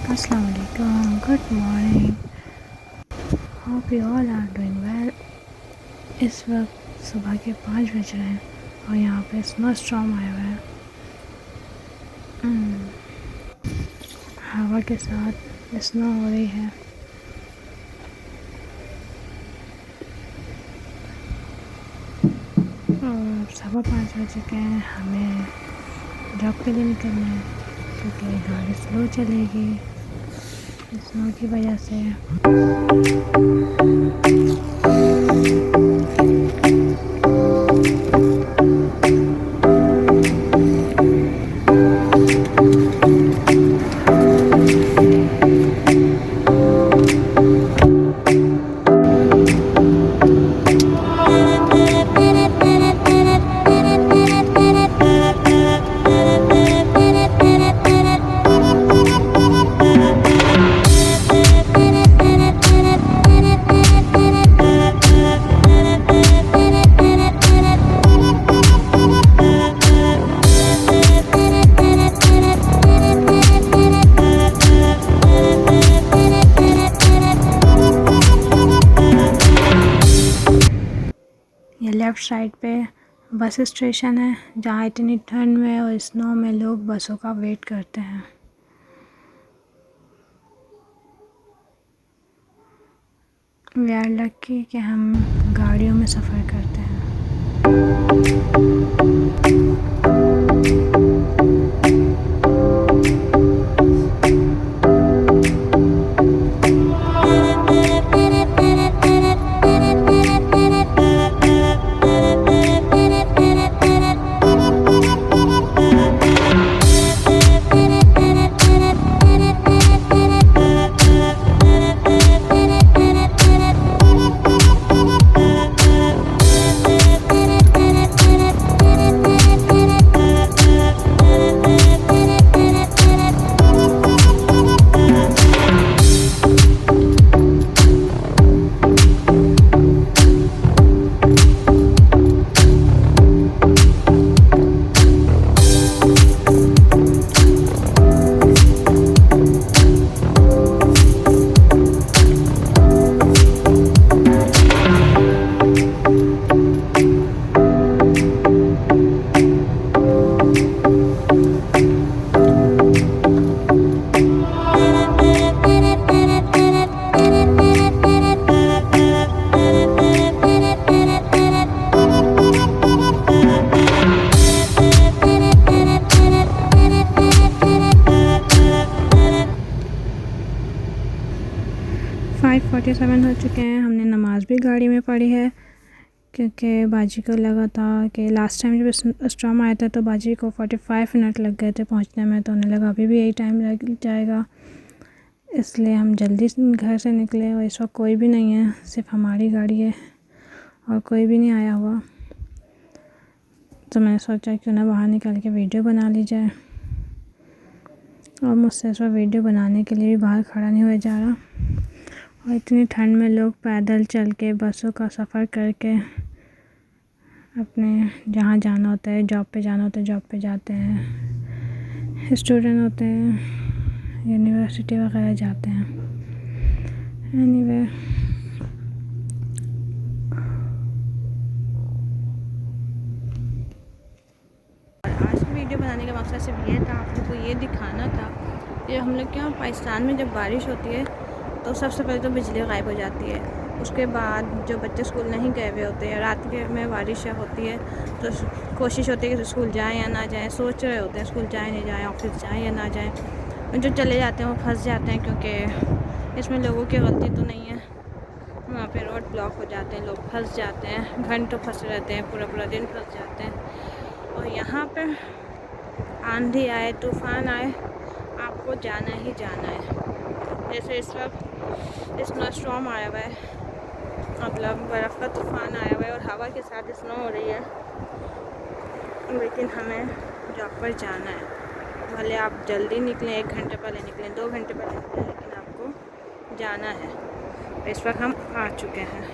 Assalamu alaikum, good morning, hope you all are doing well। इस वक्त सुबह के 5 बज रहे हैं और यहाँ पे स्नो स्टॉर्म आया हुआ है। हवा के साथ स्नो हो रही है। और 5:15 बज चुके हैं, हमें जॉब के लिए निकलना है क्योंकि गाड़ी स्लो चलेगी स्नो की वजह से। ये लेफ़्ट साइड पे बस स्टेशन है जहाँ इतनी ठंड में और स्नो में लोग बसों का वेट करते हैं। वी आर लकी कि हम गाड़ियों में सफ़र करते हैं। फाइव 47 हो चुके हैं। हमने नमाज़ भी गाड़ी में पढ़ी है क्योंकि बाजी को लगा था कि लास्ट टाइम जब स्टॉर्म आया था तो बाजी को 45 मिनट लग गए थे पहुंचने में, तो उन्हें लगा अभी भी यही टाइम लग जाएगा, इसलिए हम जल्दी घर से निकले। और इस वक्त कोई भी नहीं है, सिर्फ हमारी गाड़ी है और कोई भी नहीं आया हुआ। तो मैंने सोचा क्यों ना बाहर निकल के वीडियो बना ली जाए, और मुझसे इस वक्त वीडियो बनाने के लिए भी बाहर खड़ा नहीं हुआ जा रहा। और इतनी ठंड में लोग पैदल चल के बसों का सफ़र करके अपने जहाँ जाना होता है, जॉब पे जाना होता है, जॉब पे जाते हैं। स्टूडेंट होते हैं, यूनिवर्सिटी वगैरह जाते हैं। एनीवे आज की वीडियो बनाने का मकसद सिर्फ ये था, आप लोग को ये दिखाना था कि हम लोग के यहाँ पाकिस्तान में जब बारिश होती है तो सबसे पहले तो बिजली गायब हो जाती है। उसके बाद जो बच्चे स्कूल नहीं गए हुए होते हैं, रात के में बारिश होती है तो कोशिश होती है कि स्कूल जाएं या ना जाएं, सोच रहे होते हैं स्कूल जाएं नहीं जाएं, ऑफिस जाएं या ना जाएं। और जो चले जाते हैं वो फंस जाते हैं क्योंकि इसमें लोगों की गलती तो नहीं है। वहाँ पे रोड ब्लॉक हो जाते हैं, लोग फंस जाते हैं, घंटों फंसे रहते हैं, पूरा पूरा दिन फंस जाते हैं। और यहाँ पर आंधी आए, तूफ़ान आए, आपको जाना ही जाना है। जैसे इस वक्त स्नो स्टॉर्म आया हुआ है, मतलब बर्फ़ का तूफ़ान आया हुआ है और हवा के साथ स्नो हो रही है, लेकिन हमें जॉब पर जाना है। भले आप जल्दी निकलें, 1 घंटे पहले निकलें, 2 घंटे पहले निकलें, लेकिन आपको जाना है। इस वक्त हम आ चुके हैं।